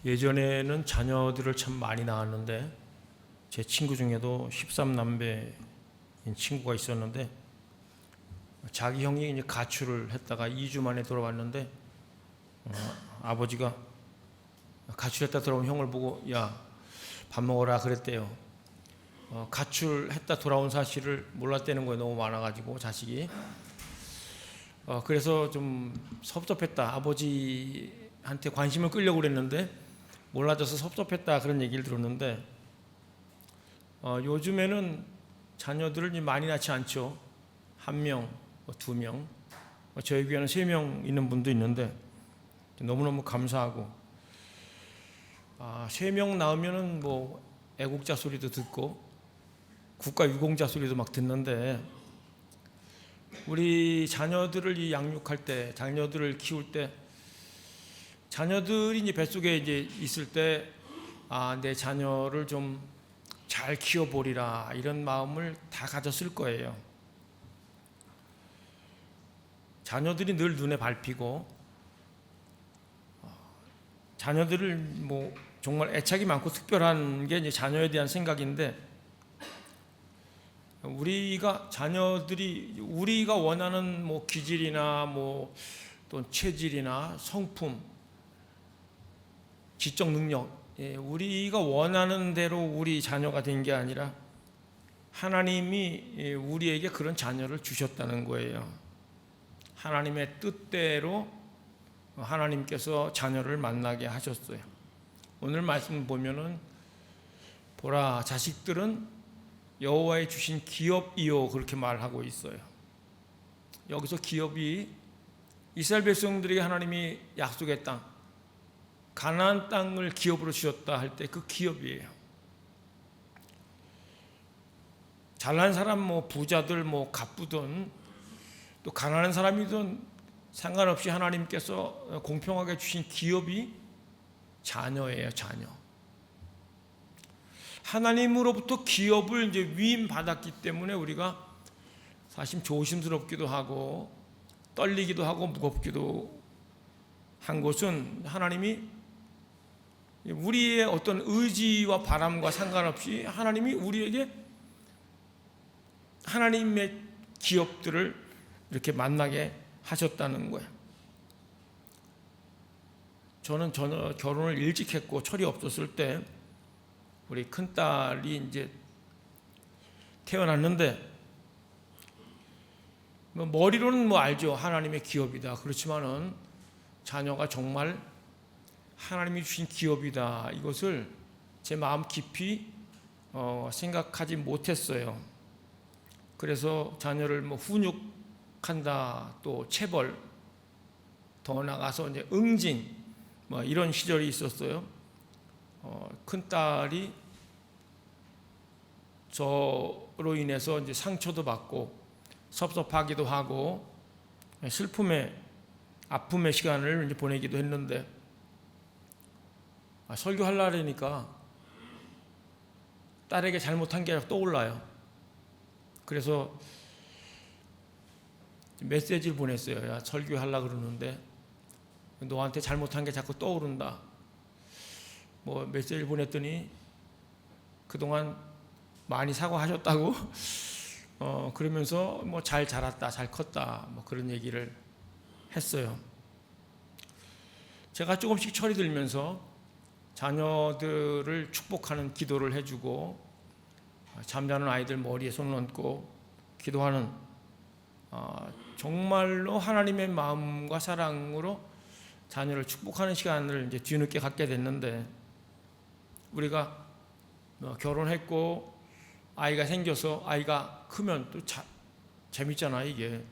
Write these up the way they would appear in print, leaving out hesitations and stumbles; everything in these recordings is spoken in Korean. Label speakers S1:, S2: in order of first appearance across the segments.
S1: 예전에는 자녀들을 참 많이 낳았는데 제 친구 중에도 13남매인 친구가 있었는데 자기 형이 이제 가출을 했다가 2주 만에 돌아왔는데 아버지가 가출했다 돌아온 형을 보고 야, 밥 먹어라 그랬대요. 가출했다 돌아온 사실을 몰랐다는 거에 너무 많아가지고 자식이 그래서 좀 섭섭했다. 아버지한테 관심을 끌려고 그랬는데 몰라줘서 섭섭했다 그런 얘기를 들었는데 요즘에는 자녀들을 많이 낳지 않죠. 1명, 2명, 저희 교회는 3명 있는 분도 있는데 너무너무 감사하고 3명 낳으면은 뭐 애국자 소리도 듣고 국가 유공자 소리도 막 듣는데 우리 자녀들을 양육할 때, 자녀들을 키울 때, 자녀들이 이제 뱃속에 이제 있을 때, 내 자녀를 좀 잘 키워보리라 이런 마음을 다 가졌을 거예요. 자녀들이 늘 눈에 밟히고, 자녀들을 뭐 정말 애착이 많고 특별한 게 이제 자녀에 대한 생각인데, 자녀들이 우리가 원하는 뭐 기질이나 뭐 또 체질이나 성품, 지적 능력, 우리가 원하는 대로 우리 자녀가 된 게 아니라 하나님이 우리에게 그런 자녀를 주셨다는 거예요. 하나님의 뜻대로 하나님께서 자녀를 만나게 하셨어요. 오늘 말씀 보면은 보라 자식들은 여호와의 주신 기업이요 그렇게 말하고 있어요. 여기서 기업이 이스라엘 백성들에게 하나님이 약속의 땅 가나안 땅을 기업으로 주셨다 할 때 그 기업이에요. 잘난 사람 뭐 부자들 뭐 가쁘든 또 가난한 사람이든 상관없이 하나님께서 공평하게 주신 기업이 자녀예요. 자녀. 하나님으로부터 기업을 이제 위임 받았기 때문에 우리가 사실 조심스럽기도 하고 떨리기도 하고 무겁기도 한 것은 하나님이 우리의 어떤 의지와 바람과 상관없이 하나님이 우리에게 하나님의 기업들을 이렇게 만나게 하셨다는 거예요. 저는 결혼을 일찍 했고 철이 없었을 때 우리 큰딸이 이제 태어났는데 머리로는 뭐 알죠. 하나님의 기업이다. 그렇지만은 자녀가 정말 하나님이 주신 기업이다. 이것을 제 마음 깊이 생각하지 못했어요. 그래서 자녀를 뭐 훈육한다, 또 체벌, 더 나가서 이제 응징, 뭐 이런 시절이 있었어요. 큰 딸이 저로 인해서 이제 상처도 받고 섭섭하기도 하고 슬픔의 아픔의 시간을 이제 보내기도 했는데 설교하려니까 딸에게 잘못한 게 떠올라요. 그래서 메시지를 보냈어요. 야, 설교하려고 그러는데 너한테 잘못한 게 자꾸 떠오른다. 뭐 메시지를 보냈더니 그동안 많이 사과하셨다고 그러면서 뭐 잘 자랐다, 잘 컸다, 뭐 그런 얘기를 했어요. 제가 조금씩 철이 들면서 자녀들을 축복하는 기도를 해주고 잠자는 아이들 머리에 손을 얹고 기도하는 정말로 하나님의 마음과 사랑으로 자녀를 축복하는 시간을 이제 뒤늦게 갖게 됐는데 우리가 결혼했고 아이가 생겨서 아이가 크면 또 재밌잖아. 이게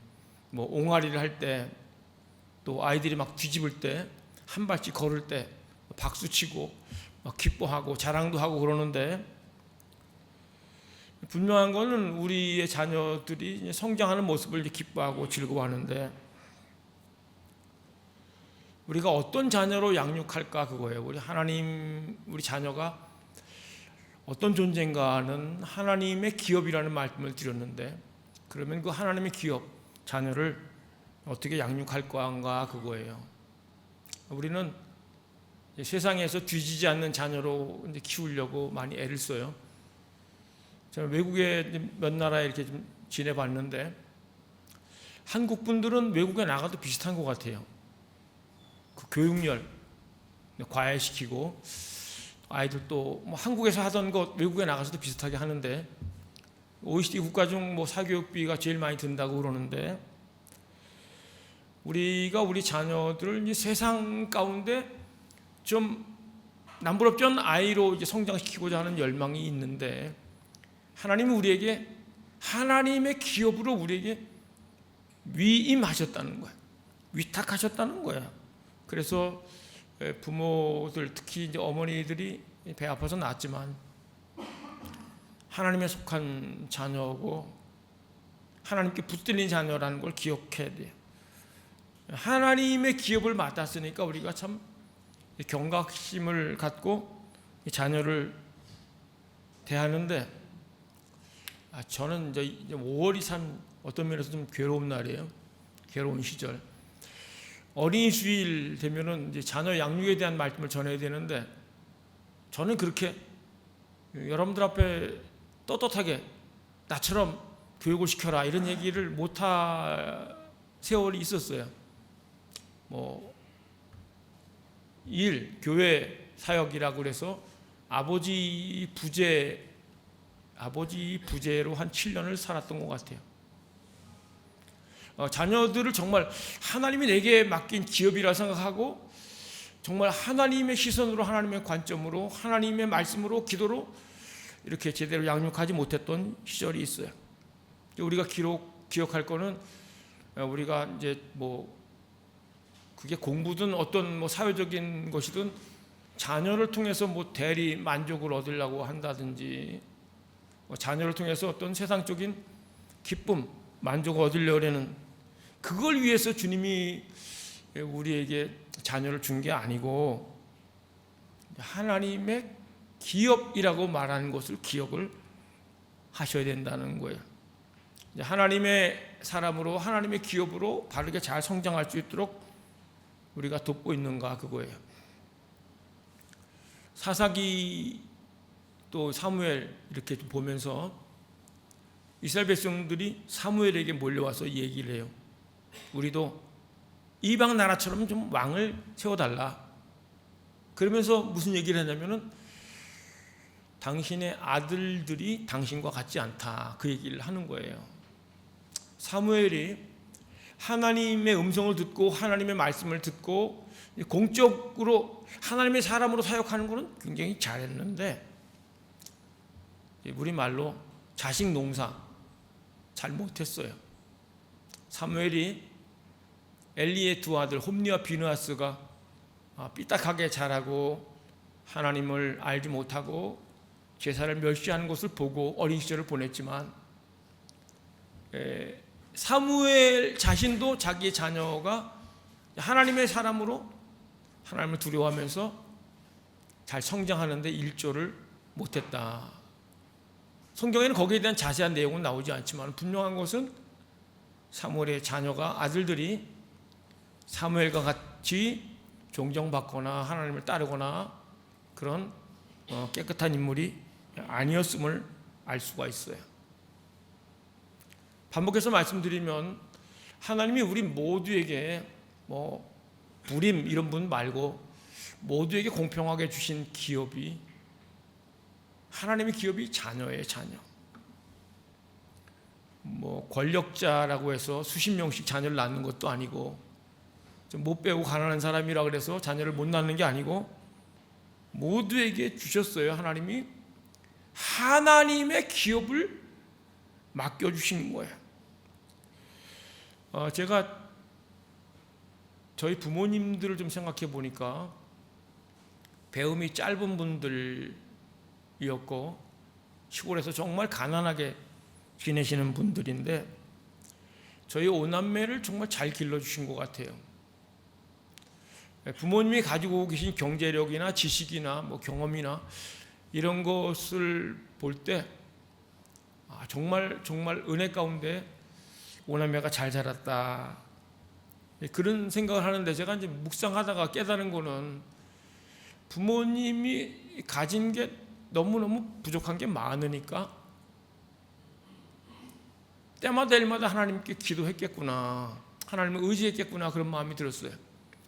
S1: 뭐 옹알이를 할 때 또 아이들이 막 뒤집을 때 한 발씩 걸을 때 박수치고 막 기뻐하고 자랑도 하고 그러는데 분명한 거는 우리의 자녀들이 성장하는 모습을 기뻐하고 즐거워하는데 우리가 어떤 자녀로 양육할까 그거예요. 우리 자녀가 어떤 존재인가는 하나님의 기업이라는 말씀을 드렸는데 그러면 그 하나님의 기업, 자녀를 어떻게 양육할 건가 그거예요. 우리는 세상에서 뒤지지 않는 자녀로 이제 키우려고 많이 애를 써요. 저는 외국에 몇 나라에 이렇게 좀 지내봤는데 한국 분들은 외국에 나가도 비슷한 것 같아요. 그 교육열 과외시키고 아이들도 뭐 한국에서 하던 것 외국에 나가서도 비슷하게 하는데 OECD 국가 중 뭐 사교육비가 제일 많이 든다고 그러는데 우리가 우리 자녀들을 이제 세상 가운데 좀 남부럽지 않은 아이로 이제 성장시키고자 하는 열망이 있는데 하나님은 우리에게 하나님의 기업으로 우리에게 위임하셨다는 거야. 위탁하셨다는 거야. 그래서 부모들 특히 이제 어머니들이 배 아파서 낳았지만 하나님에 속한 자녀고 하나님께 붙들린 자녀라는 걸 기억해야 돼요. 하나님의 기업을 맡았으니까 우리가 참 경각심을 갖고 자녀를 대하는데 저는 이제 5월이 참 어떤 면에서 좀 괴로운 날이에요. 괴로운 시절. 어린이 주일 되면은 이제 자녀 양육에 대한 말씀을 전해야 되는데 저는 그렇게 여러분들 앞에 떳떳하게 나처럼 교육을 시켜라 이런 얘기를 못할 세월이 있었어요. 뭐 교회 사역이라고 그래서 아버지 부재로 한 7년을 살았던 것 같아요. 자녀들을 정말 하나님이 내게 맡긴 기업이라 생각하고 정말 하나님의 시선으로 하나님의 관점으로 하나님의 말씀으로 기도로 이렇게 제대로 양육하지 못했던 시절이 있어요. 우리가 기억할 거는 우리가 이제 뭐 그게 공부든 어떤 뭐 사회적인 것이든 자녀를 통해서 뭐 대리 만족을 얻으려고 한다든지 자녀를 통해서 어떤 세상적인 기쁨, 만족을 얻으려는 그걸 위해서 주님이 우리에게 자녀를 준 게 아니고 하나님의 기업이라고 말하는 것을 기억을 하셔야 된다는 거예요. 하나님의 사람으로 하나님의 기업으로 바르게 잘 성장할 수 있도록 우리가 돕고 있는가 그거예요. 사사기 또 사무엘 이렇게 보면서 이스라엘 백성들이 사무엘에게 몰려와서 얘기를 해요. 우리도 이방 나라처럼 좀 왕을 세워달라. 그러면서 무슨 얘기를 하냐면은 당신의 아들들이 당신과 같지 않다. 그 얘기를 하는 거예요. 사무엘이 하나님의 음성을 듣고 하나님의 말씀을 듣고 공적으로 하나님의 사람으로 사역하는 것은 굉장히 잘했는데 우리말로 자식 농사 잘 못했어요. 사무엘이 엘리의 두 아들 홈니와 비느하스가 삐딱하게 자라고 하나님을 알지 못하고 제사를 멸시하는 것을 보고 어린 시절을 보냈지만 사무엘 자신도 자기의 자녀가 하나님의 사람으로 하나님을 두려워하면서 잘 성장하는데 일조를 못했다. 성경에는 거기에 대한 자세한 내용은 나오지 않지만 분명한 것은 사무엘의 자녀가 아들들이 사무엘과 같이 존경받거나 하나님을 따르거나 그런 깨끗한 인물이 아니었음을 알 수가 있어요. 반복해서 말씀드리면 하나님이 우리 모두에게 뭐 부림 이런 분 말고 모두에게 공평하게 주신 기업이 하나님의 기업이 자녀예요. 자녀. 뭐 권력자라고 해서 수십 명씩 자녀를 낳는 것도 아니고 좀 못 배우고 가난한 사람이라 그래서 자녀를 못 낳는 게 아니고 모두에게 주셨어요. 하나님이 하나님의 기업을 맡겨주신 거예요. 제가 저희 부모님들을 좀 생각해 보니까 배움이 짧은 분들이었고 시골에서 정말 가난하게 지내시는 분들인데 저희 오남매를 정말 잘 길러주신 것 같아요. 부모님이 가지고 계신 경제력이나 지식이나 뭐 경험이나 이런 것을 볼 때 정말 은혜 가운데 오남매가 잘 자랐다 그런 생각을 하는데 제가 이제 묵상하다가 깨달은 거는 부모님이 가진 게 너무너무 부족한 게 많으니까 때마다 일마다 하나님께 기도했겠구나, 하나님을 의지했겠구나, 그런 마음이 들었어요.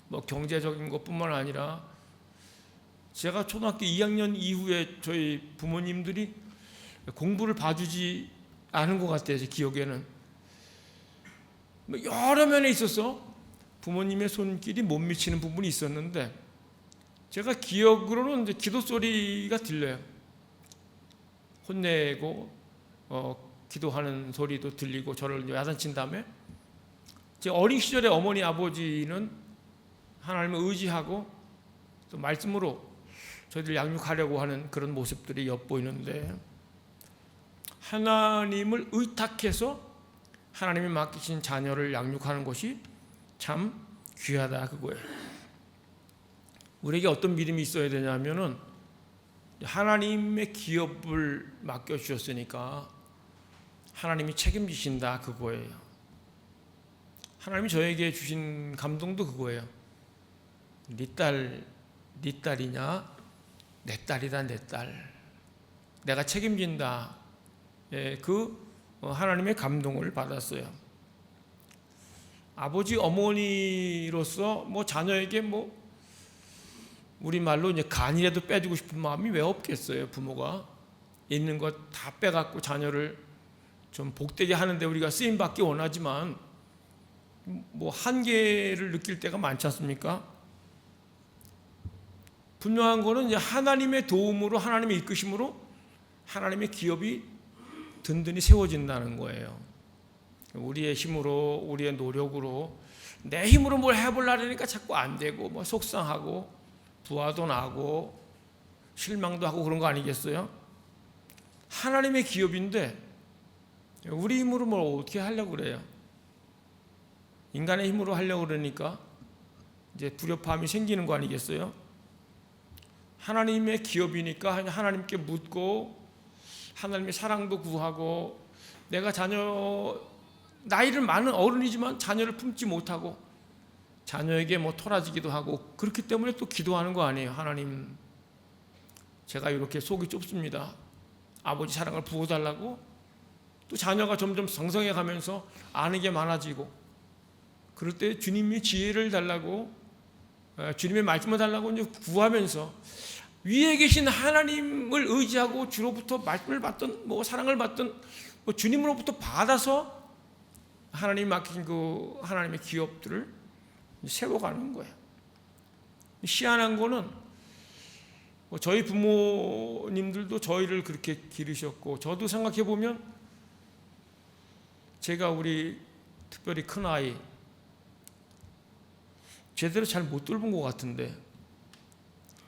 S1: 뭐 경제적인 것뿐만 아니라 제가 초등학교 2학년 이후에 저희 부모님들이 공부를 봐주지 않은 것 같아요. 제 기억에는 여러 면에 있어서 부모님의 손길이 못 미치는 부분이 있었는데, 제가 기억으로는 이제 기도 소리가 들려요. 혼내고 기도하는 소리도 들리고 저를 야단친 다음에, 제 어린 시절에 어머니 아버지는 하나님을 의지하고 또 말씀으로 저희들 양육하려고 하는 그런 모습들이 엿보이는데, 하나님을 의탁해서 하나님이 맡기신 자녀를 양육하는 것이 참 귀하다, 그거예요. 우리에게 어떤 믿음이 있어야 되냐면은, 하나님의 기업을 맡겨주셨으니까 하나님이 책임지신다, 그거예요. 하나님이 저에게 주신 감동도 그거예요. 네 딸이냐, 내 딸이다, 내 딸. 내가 책임진다. 하나님의 감동을 받았어요. 아버지 어머니로서 자녀에게 우리말로 이제 간이라도 빼주고 싶은 마음이 왜 없겠어요. 부모가 있는 것 다 빼갖고 자녀를 좀 복되게 하는데 우리가 쓰임받기 원하지만 한계를 느낄 때가 많지 않습니까? 분명한 거는 이제 하나님의 도움으로, 하나님의 이끄심으로 하나님의 기업이 든든히 세워진다는 거예요. 우리의 힘으로, 우리의 노력으로, 내 힘으로 뭘 해보려니까 자꾸 안 되고 속상하고 부하도 나고 실망도 하고 그런 거 아니겠어요? 하나님의 기업인데 우리 힘으로 뭘 어떻게 하려고 그래요? 인간의 힘으로 하려고 그러니까 이제 불협화음이 생기는 거 아니겠어요? 하나님의 기업이니까 하나님께 묻고 하나님의 사랑도 구하고, 내가 나이를 많은 어른이지만 자녀를 품지 못하고 자녀에게 토라지기도 하고, 그렇기 때문에 또 기도하는 거 아니에요. 하나님, 제가 이렇게 속이 좁습니다. 아버지 사랑을 부어달라고. 또 자녀가 점점 성성해 가면서 아는 게 많아지고, 그럴 때 주님이 지혜를 달라고, 주님의 말씀을 달라고 이제 구하면서 위에 계신 하나님을 의지하고 주로부터 말씀을 받든 사랑을 받든 주님으로부터 받아서 하나님이 맡긴 그 하나님의 기업들을 세워가는 거예요. 희한한 거는 저희 부모님들도 저희를 그렇게 기르셨고, 저도 생각해 보면 제가 우리 특별히 큰 아이 제대로 잘 못 돌본 것 같은데,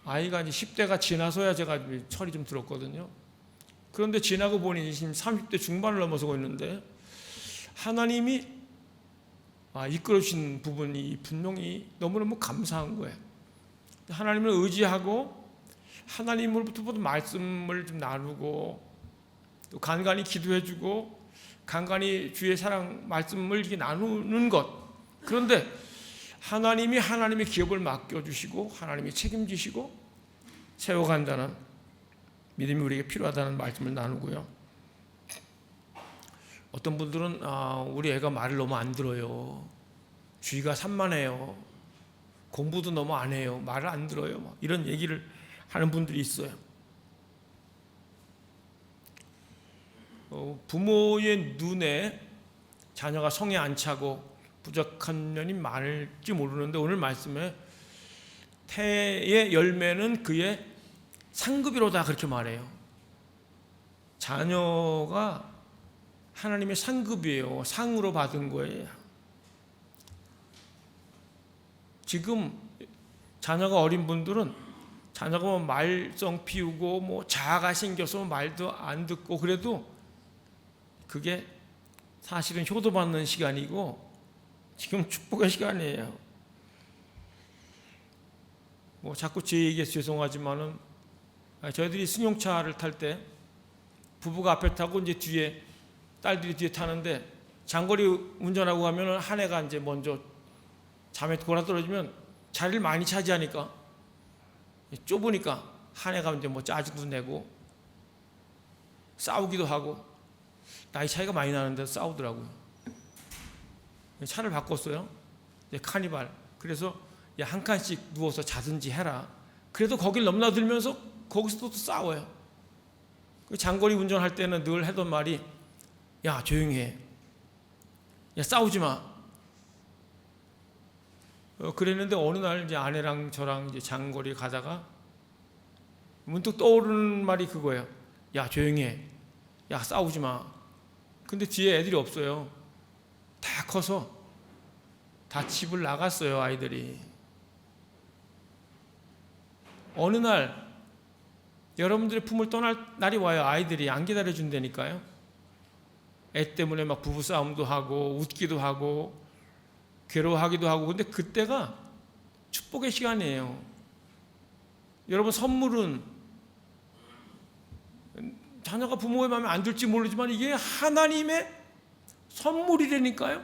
S1: 아이가 이제 10대가 지나서야 제가 철이 좀 들었거든요. 그런데 지나고 보니 지금 30대 중반을 넘어서고 있는데 하나님이 이끌어주신 부분이 분명히 너무너무 감사한 거예요. 하나님을 의지하고 하나님으로부터 말씀을 좀 나누고, 또 간간히 기도해주고 간간히 주의 사랑 말씀을 이렇게 나누는 것. 그런데 하나님이 하나님의 기업을 맡겨주시고 하나님이 책임지시고 세워간다는 믿음이 우리에게 필요하다는 말씀을 나누고요. 어떤 분들은 우리 애가 말을 너무 안 들어요, 주의가 산만해요, 공부도 너무 안 해요, 말을 안 들어요, 이런 얘기를 하는 분들이 있어요. 부모의 눈에 자녀가 성에 안 차고 부족한 면이 많을지 모르는데, 오늘 말씀에 태의 열매는 그의 상급이로다, 그렇게 말해요. 자녀가 하나님의 상급이에요. 상으로 받은 거예요. 지금 자녀가 어린 분들은 자녀가 말썽 피우고 자아가 생겨서 말도 안 듣고 그래도 그게 사실은 효도받는 시간이고 지금 축복의 시간이에요. 자꾸 제 얘기해서 죄송하지만은 저희들이 승용차를 탈 때 부부가 앞에 타고 이제 뒤에 딸들이 뒤에 타는데, 장거리 운전하고 가면은 한 애가 이제 먼저 잠에 골아 떨어지면 자리를 많이 차지하니까 좁으니까 한 해가 이제 뭐 짜증도 내고 싸우기도 하고 나이 차이가 많이 나는데 싸우더라고요. 차를 바꿨어요. 카니발. 그래서 한 칸씩 누워서 자든지 해라. 그래도 거길 넘나들면서 거기서도 또 싸워요. 장거리 운전할 때는 늘 하던 말이 야 조용히 해. 야 싸우지 마. 그랬는데 어느 날 이제 아내랑 저랑 이제 장거리 가다가 문득 떠오르는 말이 그거예요. 야 조용히 해. 야 싸우지 마. 근데 뒤에 애들이 없어요. 다 커서 다 집을 나갔어요, 아이들이. 어느 날 여러분들의 품을 떠날 날이 와요. 아이들이 안 기다려준다니까요. 애 때문에 막 부부싸움도 하고 웃기도 하고 괴로워하기도 하고. 근데 그때가 축복의 시간이에요. 여러분, 선물은 자녀가 부모의 마음에 안 들지 모르지만 이게 하나님의 선물이라니까요.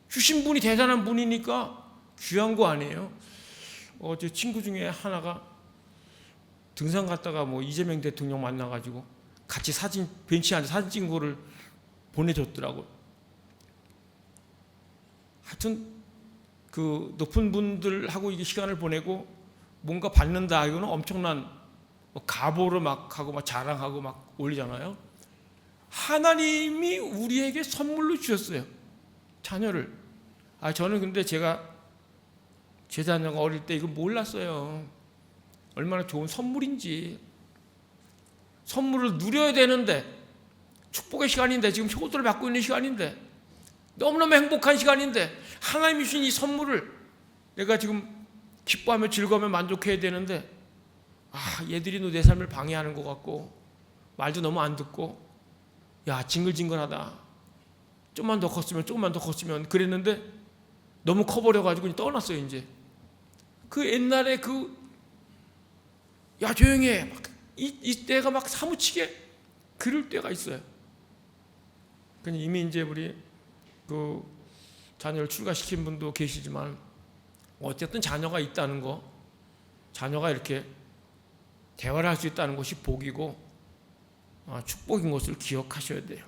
S1: 주신 분이 대단한 분이니까 귀한 거 아니에요. 제 친구 중에 하나가 등산 갔다가 뭐 이재명 대통령 만나가지고 같이 벤치에 앉아 사진 찍은 거를 보내줬더라고요. 하여튼 그 높은 분들하고 이게 시간을 보내고 뭔가 받는다 이거는 엄청난 가보를 막 하고 막 자랑하고 막 올리잖아요. 하나님이 우리에게 선물로 주셨어요, 자녀를. 저는 근데 제 자녀가 어릴 때 이걸 몰랐어요. 얼마나 좋은 선물인지. 선물을 누려야 되는데, 축복의 시간인데, 지금 효도를 받고 있는 시간인데, 너무너무 행복한 시간인데, 하나님이 주신 이 선물을 내가 지금 기뻐하며 즐거우며 만족해야 되는데, 얘들이 내 삶을 방해하는 것 같고 말도 너무 안 듣고 징글징글하다. 조금만 더 컸으면 그랬는데 너무 커버려가지고 떠났어요. 이제 그 옛날에 조용히 해 이 때가 막 사무치게 그럴 때가 있어요. 이미 이제 우리 그 자녀를 출가시킨 분도 계시지만 어쨌든 자녀가 있다는 거, 자녀가 이렇게 대화를 할 수 있다는 것이 복이고 축복인 것을 기억하셔야 돼요.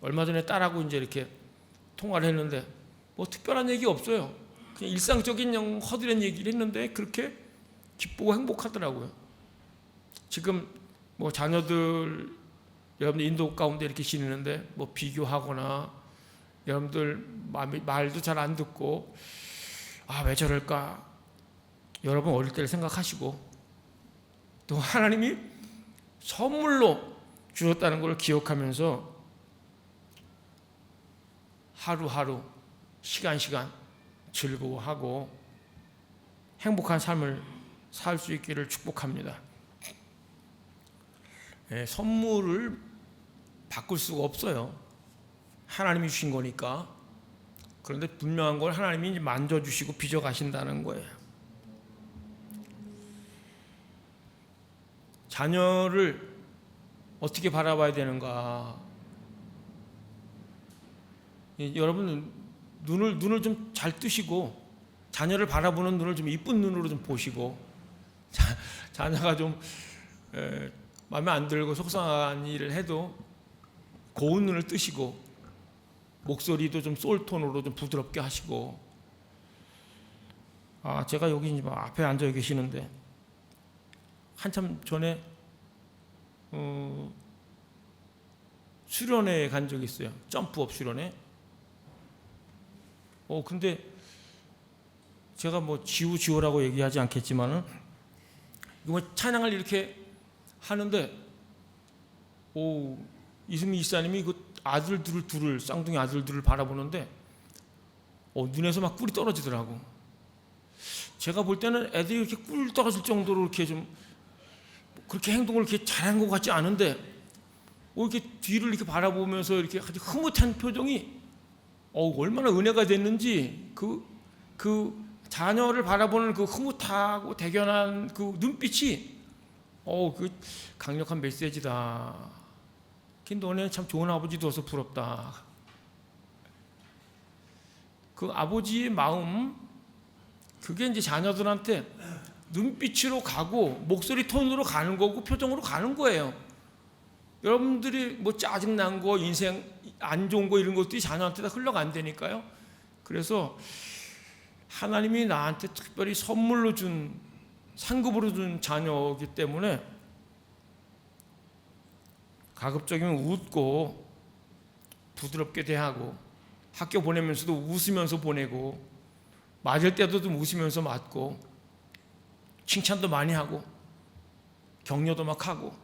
S1: 얼마 전에 딸하고 이제 이렇게 통화를 했는데 뭐 특별한 얘기 없어요. 그냥 일상적인 허드렛 얘기를 했는데 그렇게 기쁘고 행복하더라고요. 지금 뭐 자녀들 여러분들 인도 가운데 이렇게 지내는데 뭐 비교하거나 여러분들 말도 잘 안 듣고 왜 저럴까? 여러분 어릴 때를 생각하시고 또 하나님이 선물로 주셨다는 걸 기억하면서 하루하루 시간 즐거워하고 행복한 삶을 살 수 있기를 축복합니다. 선물을 바꿀 수가 없어요. 하나님이 주신 거니까. 그런데 분명한 건 하나님이 만져주시고 빚어가신다는 거예요. 자녀를 어떻게 바라봐야 되는가? 여러분 눈을 좀 잘 뜨시고 자녀를 바라보는 눈을 좀 이쁜 눈으로 좀 보시고 자녀가 좀 마음에 안 들고 속상한 일을 해도 고운 눈을 뜨시고 목소리도 좀 소울톤으로 좀 부드럽게 하시고. 제가 여기 앞에 앉아 계시는데 한참 전에 수련회 간 적이 있어요. 점프업 수련회. 근데 제가 뭐 지우라고 얘기하지 않겠지만은 찬양을 이렇게 하는데 이승미 이사님이 그 쌍둥이 아들들을 바라보는데 눈에서 막 꿀이 떨어지더라고. 제가 볼 때는 애들이 이렇게 꿀 떨어질 정도로 이렇게 좀 그렇게 행동을 이렇게 잘한 것 같지 않은데 이렇게 뒤를 이렇게 바라보면서 이렇게 아주 흐뭇한 표정이 얼마나 은혜가 됐는지 그 자녀를 바라보는 그 흐뭇하고 대견한 그 눈빛이 그 강력한 메시지다. 너네 참 좋은 아버지 둬서 부럽다. 그 아버지의 마음, 그게 이제 자녀들한테 눈빛으로 가고 목소리 톤으로 가는 거고 표정으로 가는 거예요. 여러분들이 뭐 짜증난 거, 인생 안 좋은 거 이런 것들이 자녀한테 다 흘러간다니까요. 그래서 하나님이 나한테 특별히 선물로 준, 상급으로 준 자녀이기 때문에 가급적이면 웃고 부드럽게 대하고 학교 보내면서도 웃으면서 보내고 맞을 때도 좀 웃으면서 맞고 칭찬도 많이 하고 격려도 막 하고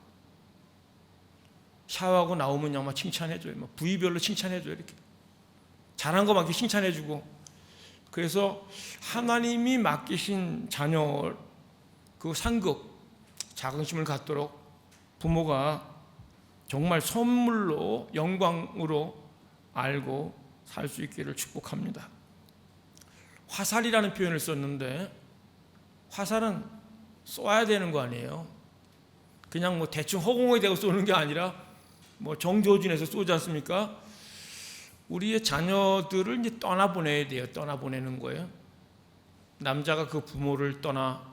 S1: 샤워하고 나오면 막 칭찬해줘요. 막 부위별로 칭찬해줘요. 이렇게 잘한 거 막 칭찬해주고. 그래서 하나님이 맡기신 자녀 그 상급 자긍심을 갖도록 부모가 정말 선물로 영광으로 알고 살 수 있기를 축복합니다. 화살이라는 표현을 썼는데 화살은 쏘아야 되는 거 아니에요. 그냥 뭐 대충 허공에 대고 쏘는 게 아니라 뭐 정조준에서 쏘지 않습니까? 우리의 자녀들을 이제 떠나보내야 돼요. 떠나보내는 거예요. 남자가 그 부모를 떠나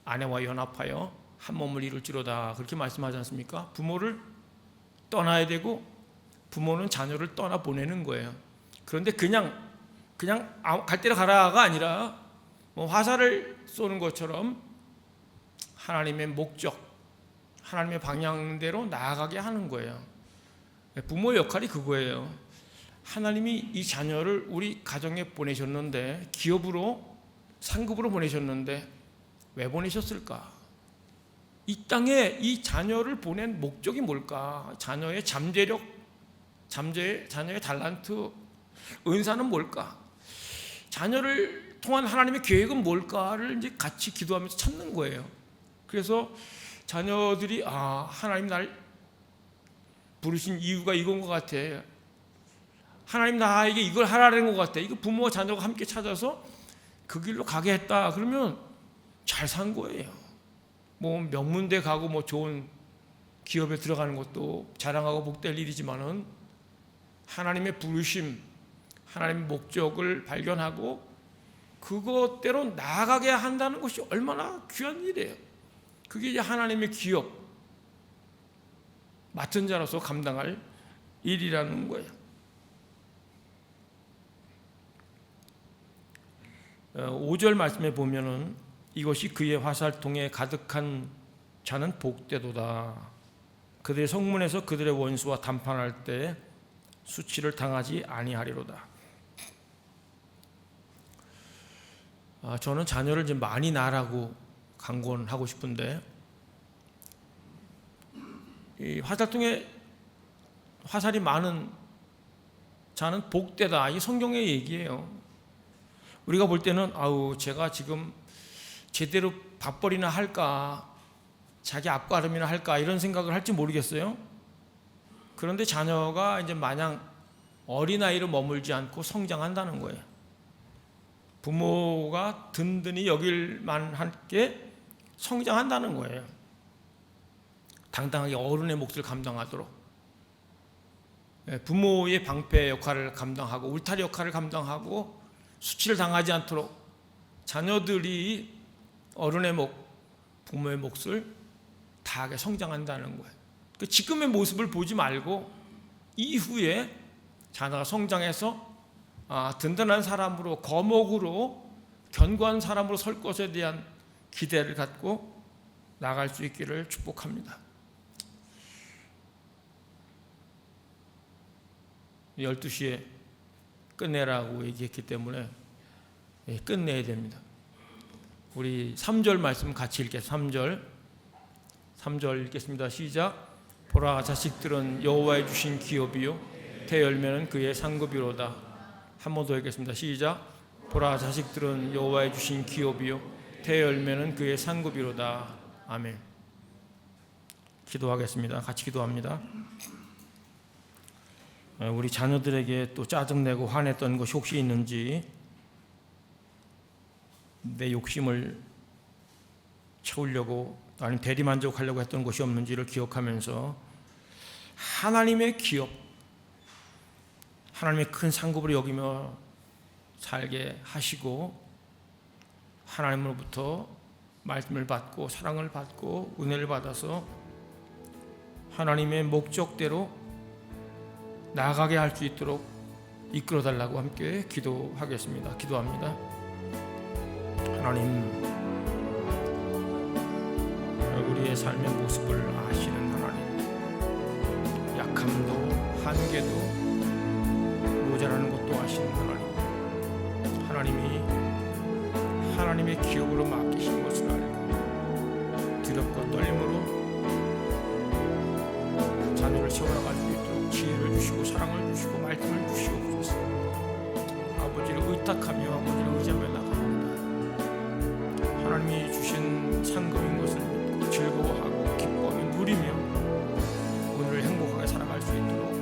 S1: 아내와 연합하여 한 몸을 이룰지로다 그렇게 말씀하지 않습니까? 부모를 떠나야 되고 부모는 자녀를 떠나보내는 거예요. 그런데 그냥 갈 데로 가라가 아니라 뭐 화살을 쏘는 것처럼 하나님의 목적, 하나님의 방향대로 나아가게 하는 거예요. 부모의 역할이 그거예요. 하나님이 이 자녀를 우리 가정에 보내셨는데, 기업으로 상급으로 보내셨는데 왜 보내셨을까? 이 땅에 이 자녀를 보낸 목적이 뭘까? 자녀의 잠재력, 자녀의 달란트, 은사는 뭘까? 자녀를 통한 하나님의 계획은 뭘까를 이제 같이 기도하면서 찾는 거예요. 그래서 자녀들이 하나님 날 부르신 이유가 이건 것 같아. 하나님 나에게 이걸 하라는 것 같아. 이거 부모와 자녀가 함께 찾아서 그 길로 가게 했다. 그러면 잘 산 거예요. 뭐 명문대 가고 뭐 좋은 기업에 들어가는 것도 자랑하고 복될 일이지만은 하나님의 부르심, 하나님의 목적을 발견하고 그것대로 나아가게 한다는 것이 얼마나 귀한 일이에요. 그게 이제 하나님의 기업, 맡은 자로서 감당할 일이라는 거예요. 5절 말씀에 보면은 이것이 그의 화살통에 가득한 자는 복되도다. 그들의 성문에서 그들의 원수와 담판할 때 수치를 당하지 아니하리로다. 저는 자녀를 이제 많이 낳으라고 강권하고 싶은데, 이 화살통에 화살이 많은 자는 복되다. 이 성경의 얘기예요. 우리가 볼 때는 제가 지금 제대로 밥벌이나 할까, 자기 앞가름이나 할까 이런 생각을 할지 모르겠어요. 그런데 자녀가 이제 마냥 어린아이로 머물지 않고 성장한다는 거예요. 부모가 든든히 여길 만하게 성장한다는 거예요. 당당하게 어른의 몫을 감당하도록, 부모의 방패 역할을 감당하고 울타리 역할을 감당하고 수치를 당하지 않도록 자녀들이 어른의 몫, 부모의 몫을 다하게 성장한다는 거예요. 지금의 모습을 보지 말고 이후에 자녀가 성장해서 든든한 사람으로, 거목으로, 견고한 사람으로 설 것에 대한 기대를 갖고 나갈 수 있기를 축복합니다. 12시에 끝내라고 얘기했기 때문에 끝내야 됩니다. 우리 3절 말씀 같이 읽겠습니다. 3절 읽겠습니다. 시작. 보라, 자식들은 여호와의 주신 기업이요 태열매는 그의 상급이로다. 한 번 더 읽겠습니다. 시작. 보라, 자식들은 여호와의 주신 기업이요 태열매는 그의 상급이로다. 아멘. 기도하겠습니다. 같이 기도합니다. 우리 자녀들에게 또 짜증내고 화냈던 것이 혹시 있는지, 내 욕심을 채우려고 아니면 대리만족하려고 했던 것이 없는지를 기억하면서 하나님의 기업, 하나님의 큰 상급으로 여기며 살게 하시고 하나님으로부터 말씀을 받고 사랑을 받고 은혜를 받아서 하나님의 목적대로 나아가게 할 수 있도록 이끌어 달라고 함께 기도하겠습니다. 기도합니다. 하나님, 우리의 삶의 모습을 아시는 하나님, 약함도 한계도 모자라는 것도 아시는 하나님, 하나님이 하나님의 기업으로 맡기신 것을 알고 두렵고 떨림으로 자녀를 세워나갈 수 있도록 지혜를 주시고 사랑을 주시고 말씀을 주시옵소서. 아버지를 의탁하며 아버지를 의지하며 나갑니다. 하나님이 주신 상급인 것을 믿고 즐거워하고 기뻐하며 누리며 오늘을 행복하게 살아갈 수 있도록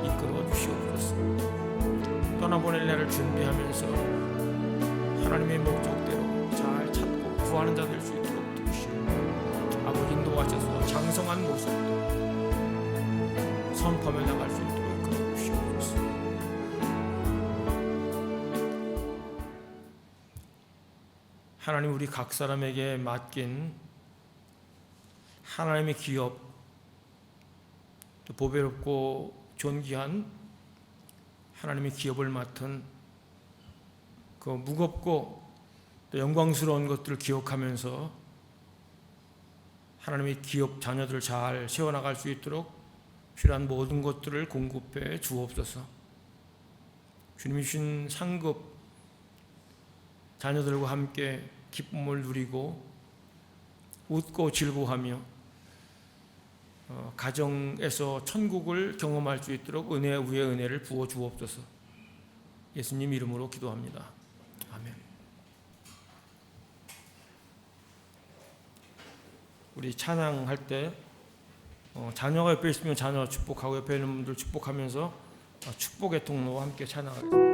S1: 이끌어 주시옵소서. 떠나보낼 날을 준비하면서 하나님의 목적대로 잘 찾고 구하는 자 될 수 있도록 도우시고 아버지 인도하셔서 장성한 모습으로 선포하며 나갈 수 있도록 이끌어 주시옵소서. 하나님, 우리 각 사람에게 맡긴 하나님의 기업, 또 보배롭고 존귀한 하나님의 기업을 맡은 그 무겁고 또 영광스러운 것들을 기억하면서 하나님의 기업 자녀들을 잘 세워나갈 수 있도록 필요한 모든 것들을 공급해 주옵소서. 주님이 주신 상급 자녀들과 함께 기쁨을 누리고 웃고 즐거워하며 가정에서 천국을 경험할 수 있도록 은혜 위에 은혜를 부어 주옵소서. 예수님 이름으로 기도합니다. 아멘. 우리 찬양할 때 자녀가 옆에 있으면 자녀 축복하고 옆에 있는 분들 축복하면서 축복의 통로와 함께 찬양하겠습니다.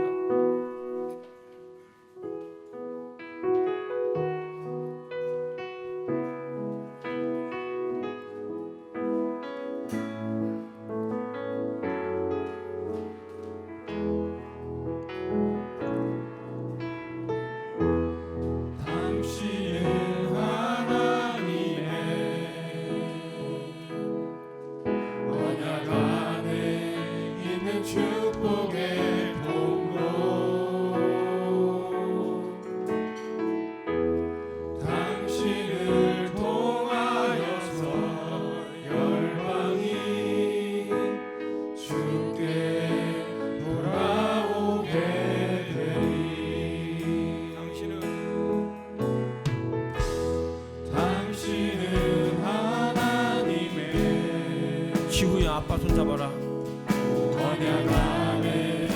S1: 지구야, 아빠 손 잡아라. 언약 안에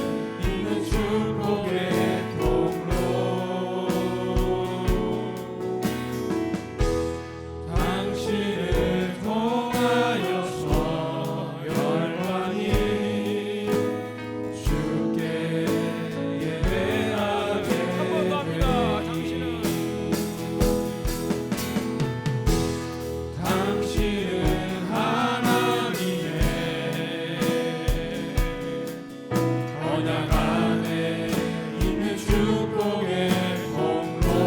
S1: 있는 축복의 통로, 당신을 통하여서 열방이 주께 예배하게 되리. 당신은 언약 안에 있는 축복의 통로,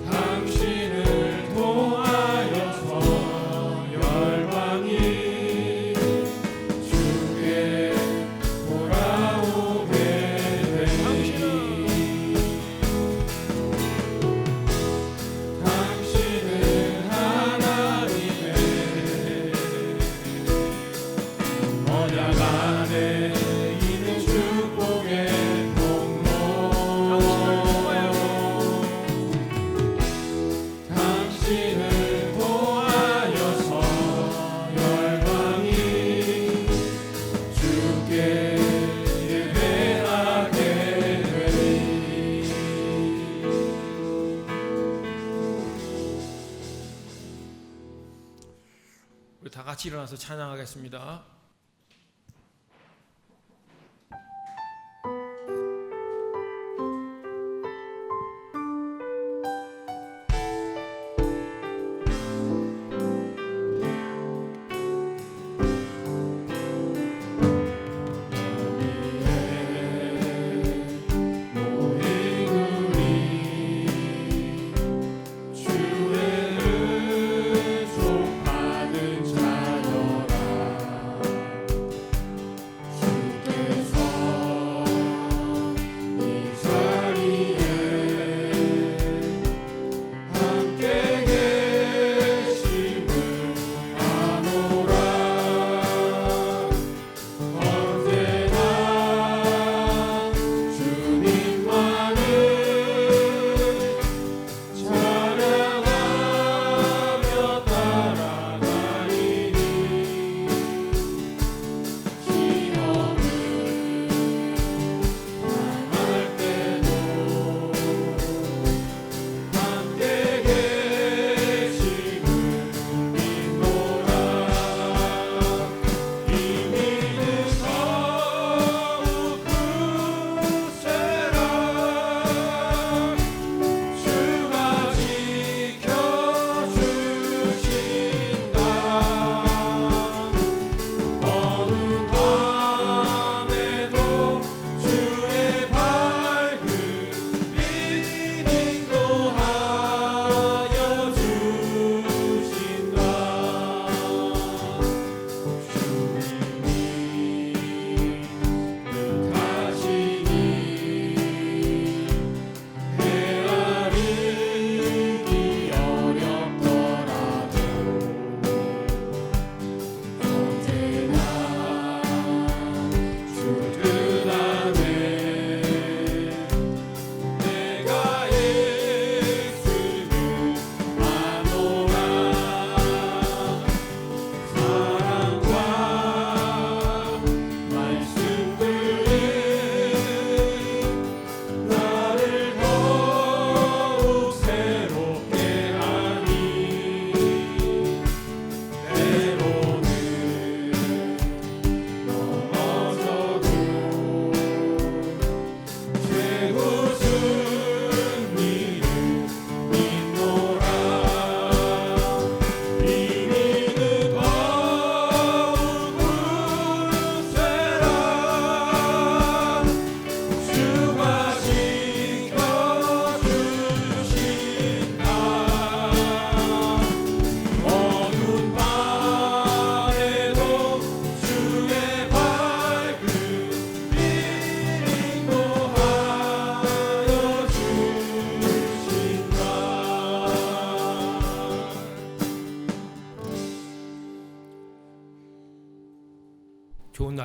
S1: 당신을 통하여서 열방이 주께 돌아오게 되니. 당신은 하나님의 언약 안에 있는 축복의 통로, 당신을 통하여서 열방이 주께 예배하게 되리. 우리 다 같이 일어나서 찬양하겠습니다.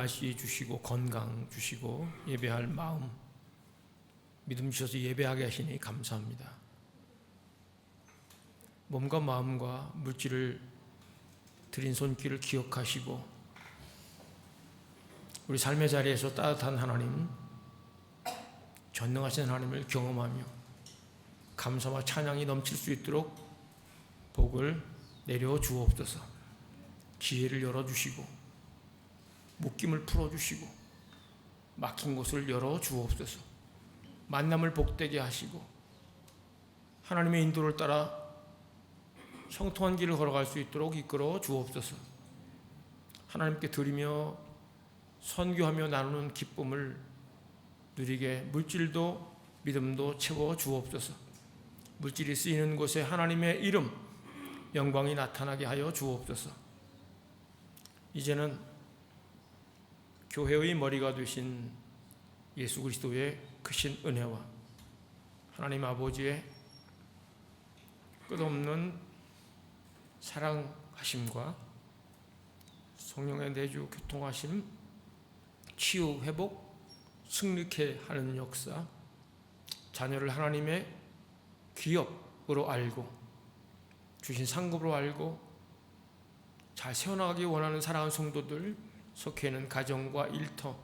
S1: 날씨 주시고 건강 주시고 예배할 마음 믿음 주셔서 예배하게 하시니 감사합니다. 몸과 마음과 물질을 드린 손길을 기억하시고 우리 삶의 자리에서 따뜻한 하나님, 전능하신 하나님을 경험하며 감사와 찬양이 넘칠 수 있도록 복을 내려 주옵소서. 기회를 열어주시고 묶임을 풀어주시고 막힌 곳을 열어 주옵소서. 만남을 복되게 하시고 하나님의 인도를 따라 형통한 길을 걸어갈 수 있도록 이끌어 주옵소서. 하나님께 드리며 선교하며 나누는 기쁨을 누리게 물질도 믿음도 채워 주옵소서. 물질이 쓰이는 곳에 하나님의 이름, 영광이 나타나게 하여 주옵소서. 이제는 교회의 머리가 되신 예수 그리스도의 크신 은혜와 하나님 아버지의 끝없는 사랑하심과 성령의 내주 교통하심, 치유, 회복, 승리케 하는 역사, 자녀를 하나님의 기업으로 알고 주신 상급으로 알고 잘 세워나가기 원하는 사랑하는 성도들, 속해 있는 가정과 일터,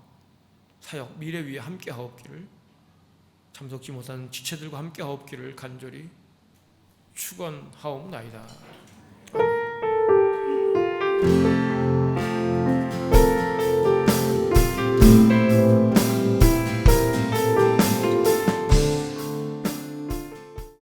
S1: 사역, 미래 위에 함께 하옵기를, 참석지 못한 지체들과 함께 하옵기를 간절히 축원하옵나이다.